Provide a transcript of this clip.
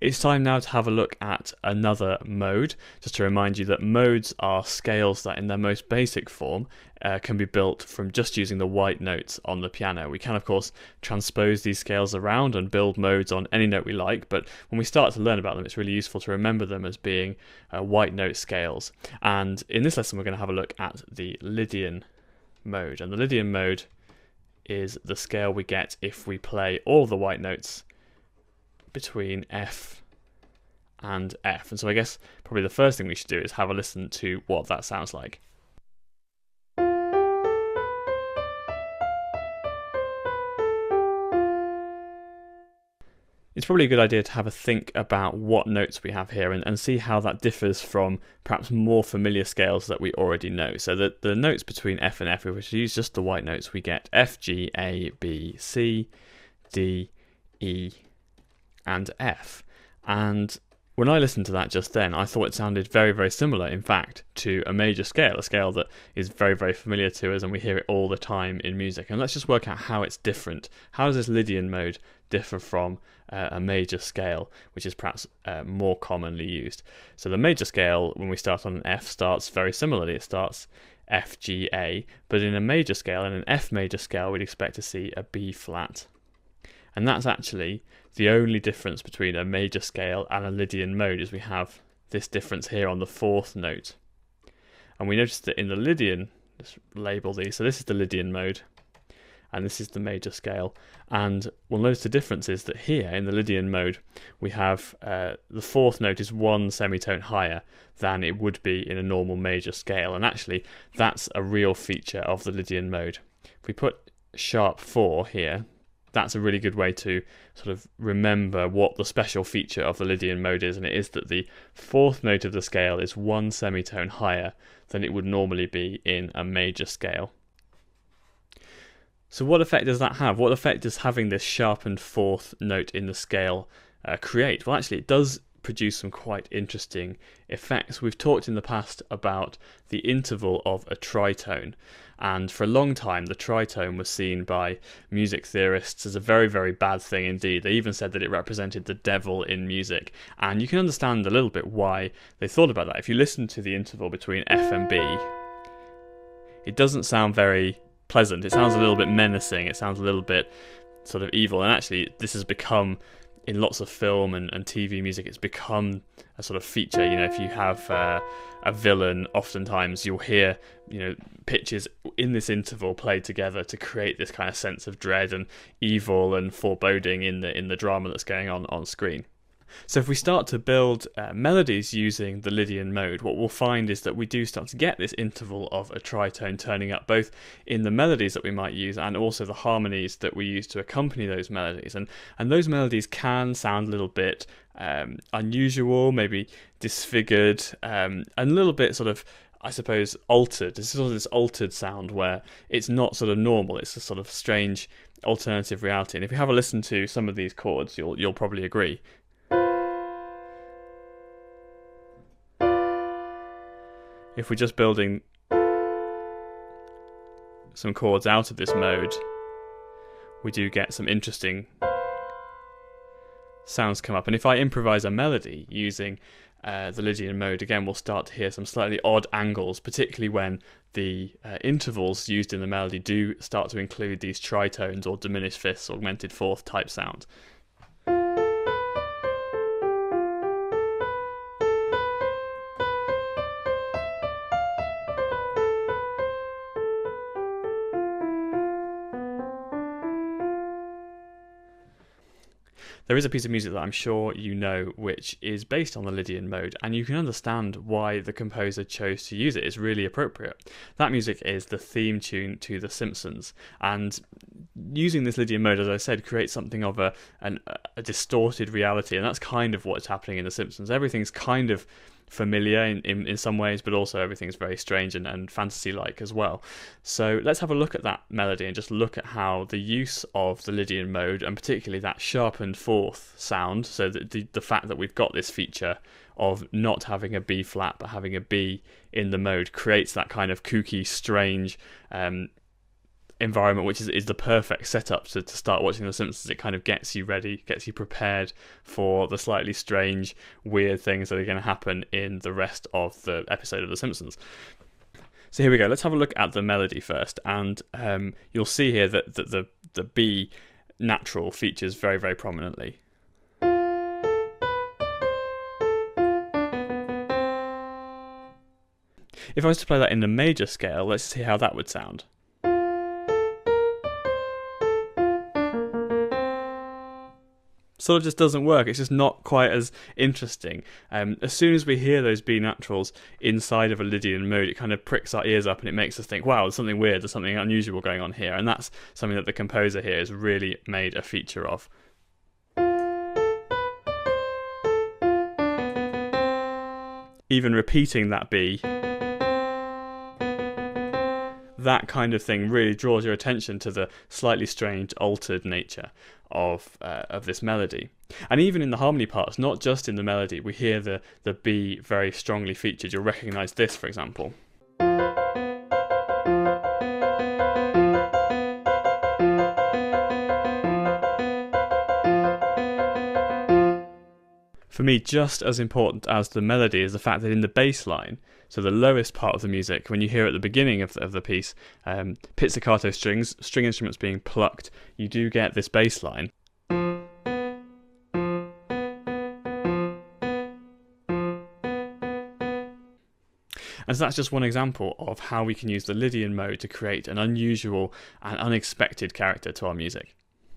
It's time now to have a look at another mode. Just to remind you that modes are scales that in their most basic form can be built from just using the white notes on the piano. We can of course transpose these scales around and build modes on any note we like, but when we start to learn about them it's really useful to remember them as being white note scales. And in this lesson we're going to have a look at the Lydian mode, and the Lydian mode is the scale we get if we play all the white notes between F and F. And so I guess probably the first thing we should do is have a listen to what that sounds like. It's probably a good idea to have a think about what notes we have here and see how that differs from perhaps more familiar scales that we already know. So the notes between F and F, if we use just the white notes, we get F, G, A, B, C, D, E, and F. And when I listened to that just then, I thought it sounded very, very similar, in fact, to a major scale, a scale that is very, very familiar to us and we hear it all the time in music. And let's just work out how it's different. How does this Lydian mode differ from a major scale, which is perhaps more commonly used? So the major scale, when we start on an F, starts very similarly. It starts F, G, A, but in a major scale, in an F major scale, we'd expect to see a B flat. And that's actually the only difference between a major scale and a Lydian mode, is we have this difference here on the fourth note. And we notice that in the Lydian, let's label these, so this is the Lydian mode, and this is the major scale. And we'll notice the difference is that here in the Lydian mode, we have the fourth note is one semitone higher than it would be in a normal major scale. And actually, that's a real feature of the Lydian mode. If we put sharp 4 here, that's a really good way to sort of remember what the special feature of the Lydian mode is, and it is that the fourth note of the scale is one semitone higher than it would normally be in a major scale. So what effect does that have? What effect does having this sharpened fourth note in the scale create? Well, actually it does produce some quite interesting effects. We've talked in the past about the interval of a tritone, and for a long time the tritone was seen by music theorists as a very, very bad thing indeed. They even said that it represented the devil in music, and you can understand a little bit why they thought about that. If you listen to the interval between F and B, it doesn't sound very pleasant. It sounds a little bit menacing, it sounds a little bit sort of evil, and actually this has become, in lots of film and TV music, it's become a sort of feature. You know, if you have a villain, oftentimes you'll hear, pitches in this interval played together to create this kind of sense of dread and evil and foreboding in the drama that's going on screen. So if we start to build melodies using the Lydian mode, what we'll find is that we do start to get this interval of a tritone turning up, both in the melodies that we might use and also the harmonies that we use to accompany those melodies. And those melodies can sound a little bit unusual, maybe disfigured, and a little bit sort of, I suppose, altered. It's sort of this altered sound where it's not sort of normal, it's a sort of strange alternative reality. And if you have a listen to some of these chords, you'll probably agree. If we're just building some chords out of this mode, we do get some interesting sounds come up. And if I improvise a melody using the Lydian mode, again we'll start to hear some slightly odd angles, particularly when the intervals used in the melody do start to include these tritones or diminished fifths, augmented fourth type sounds. There is a piece of music that I'm sure you know which is based on the Lydian mode, and you can understand why the composer chose to use it. It's really appropriate. That music is the theme tune to The Simpsons, and using this Lydian mode, as I said, creates something of a distorted reality, and that's kind of what's happening in The Simpsons. Everything's kind of familiar in some ways, but also everything's very strange and fantasy-like as well. So let's have a look at that melody and just look at how the use of the Lydian mode, and particularly that sharpened fourth sound, so that the fact that we've got this feature of not having a B flat but having a B in the mode, creates that kind of kooky, strange environment, which is the perfect setup to start watching The Simpsons. It kind of gets you ready, gets you prepared for the slightly strange, weird things that are going to happen in the rest of the episode of The Simpsons. So here we go. Let's have a look at the melody first, and you'll see here that the B natural features very, very prominently. If I was to play that in the major scale, let's see how that would sound. Sort of just doesn't work. It's just not quite as interesting. As soon as we hear those B naturals inside of a Lydian mode, it kind of pricks our ears up and it makes us think, wow, there's something weird, there's something unusual going on here. And that's something that the composer here has really made a feature of. Even repeating that B, that kind of thing really draws your attention to the slightly strange, altered nature of this melody. And even in the harmony parts, not just in the melody, we hear the B very strongly featured. You'll recognise this, for example. For me, just as important as the melody is the fact that in the bass line, so the lowest part of the music, when you hear at the beginning of the piece, pizzicato strings, string instruments being plucked, you do get this bass line. And so that's just one example of how we can use the Lydian mode to create an unusual and unexpected character to our music.